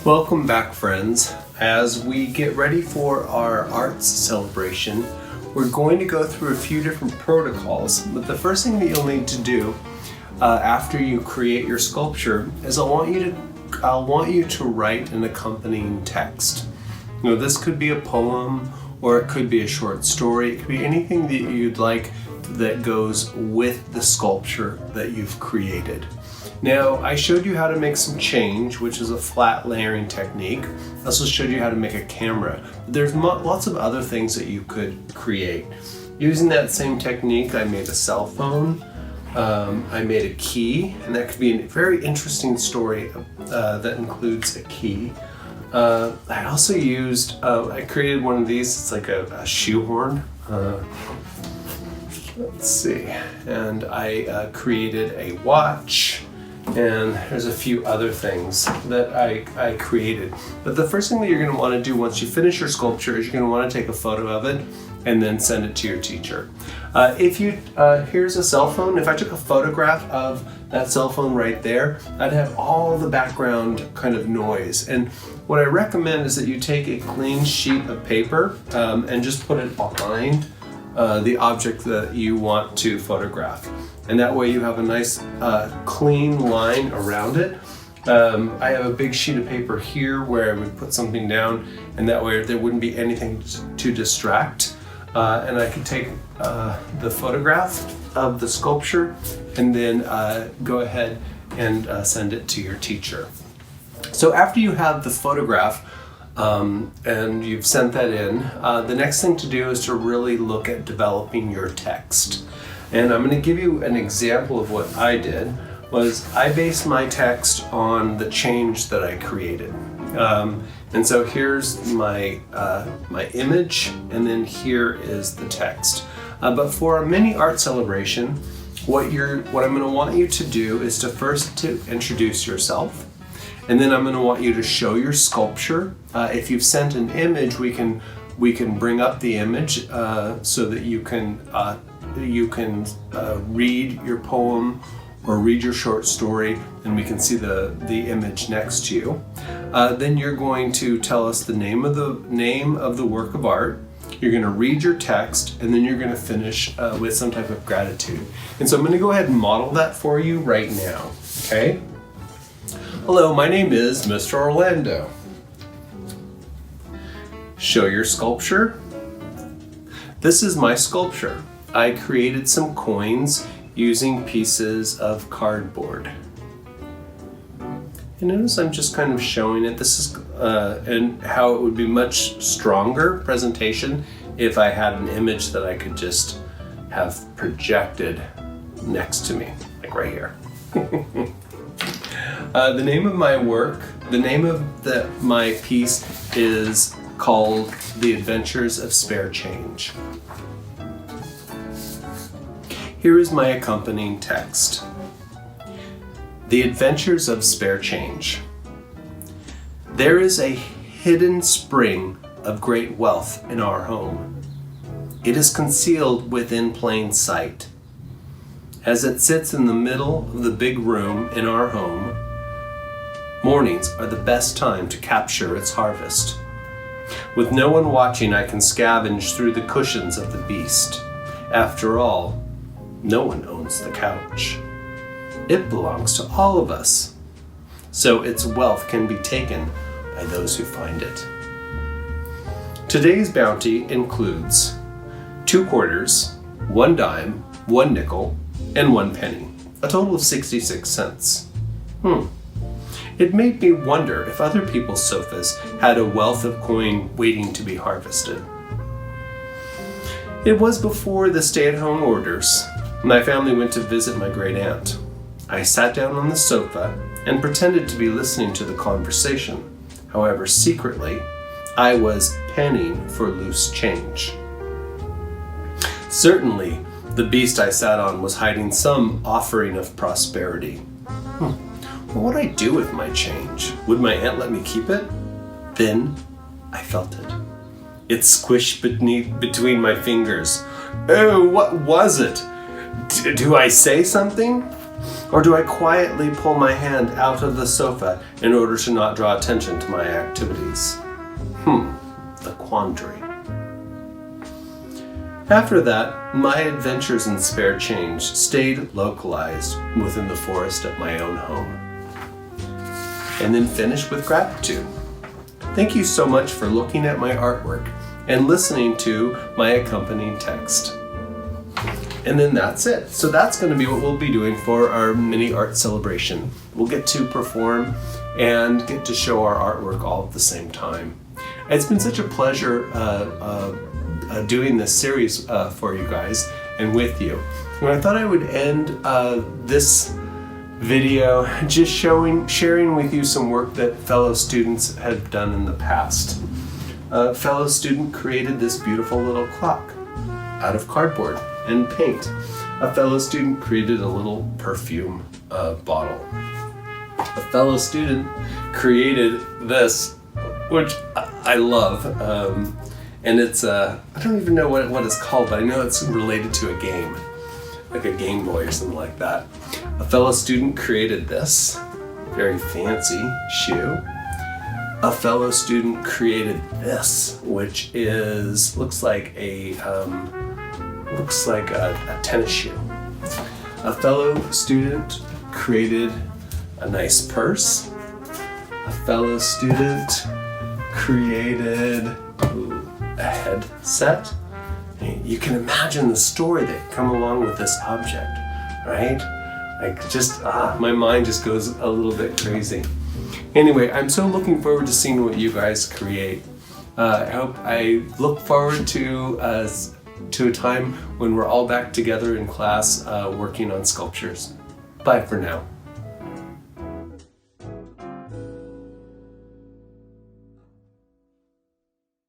Welcome back, friends. As we get ready for our arts celebration, we're going to go through a few different protocols, but the first thing that you'll need to do after you create your sculpture is I want you to write an accompanying text. This could be a poem, or it could be a short story. It could be anything that you'd like that goes with the sculpture that you've created. Now, I showed you how to make some change, which is a flat layering technique. I also showed you how to make a camera. There's lots of other things that you could create. Using that same technique, I made a cell phone, I made a key, and that could be a very interesting story that includes a key. I also used, I created one of these, it's like a shoehorn. Let's see, and I created a watch, and there's a few other things that I created. But the first thing that you're going to want to do once you finish your sculpture is you're going to want to take a photo of it and then send it to your teacher. Here's a cell phone. If I took a photograph of that cell phone right there, I'd have all the background kind of noise. And what I recommend is that you take a clean sheet of paper and just put it behind the object that you want to photograph. And that way you have a nice clean line around it. I have a big sheet of paper here where I would put something down, and that way there wouldn't be anything to distract. And I could take the photograph of the sculpture and then go ahead and send it to your teacher. So after you have the photograph and you've sent that in, the next thing to do is to really look at developing your text. And I'm going to give you an example of what I did. I based my text on the change that I created. And so here's my image, and then here is the text. But for a mini art celebration, what I'm going to want you to do is to introduce yourself, and then I'm going to want you to show your sculpture. If you've sent an image, we can bring up the image so that you can read your poem or read your short story, and we can see the image next to you. Then you're going to tell us the name of the work of art. You're going to read your text, and then you're going to finish with some type of gratitude. And so I'm going to go ahead and model that for you right now. Okay? Hello, my name is Mr. Orlando. Show your sculpture. This is my sculpture. I created some coins using pieces of cardboard. You notice I'm just kind of showing it. This is and how it would be much stronger presentation if I had an image that I could just have projected next to me, like right here. The name of my work, the name of my piece is called The Adventures of Spare Change. Here is my accompanying text. The Adventures of Spare Change. There is a hidden spring of great wealth in our home. It is concealed within plain sight. As it sits in the middle of the big room in our home, mornings are the best time to capture its harvest. With no one watching, I can scavenge through the cushions of the beast. After all, no one owns the couch. It belongs to all of us, so its wealth can be taken by those who find it. Today's bounty includes 2 quarters, 1 dime, 1 nickel, and 1 penny, a total of 66 cents. It made me wonder if other people's sofas had a wealth of coin waiting to be harvested. It was before the stay-at-home orders. My family went to visit my great aunt. I sat down on the sofa and pretended to be listening to the conversation. However, secretly, I was penning for loose change. Certainly, the beast I sat on was hiding some offering of prosperity. What would I do with my change? Would my aunt let me keep it? Then I felt it. It squished between my fingers. Oh, what was it? Do I say something? Or do I quietly pull my hand out of the sofa in order to not draw attention to my activities? The quandary. After that, my adventures in spare change stayed localized within the forest of my own home. And then finished with gratitude. Thank you so much for looking at my artwork and listening to my accompanying text. And then that's it. So that's going to be what we'll be doing for our mini art celebration. We'll get to perform and get to show our artwork all at the same time. It's been such a pleasure doing this series for you guys and with you. And I thought I would end this video just sharing with you some work that fellow students have done in the past. A fellow student created this beautiful little clock out of cardboard and paint. A fellow student created a little perfume bottle. A fellow student created this, which I love, and it's I don't even know what it's called, but I know it's related to a game, like a Game Boy or something like that. A fellow student created this very fancy shoe. A fellow student created this, which looks like a tennis shoe. A fellow student created a nice purse. A fellow student created a headset. You can imagine the story that come along with this object, right? Like just, my mind just goes a little bit crazy. Anyway, I'm so looking forward to seeing what you guys create. I look forward to a time when we're all back together in class working on sculptures. Bye for now.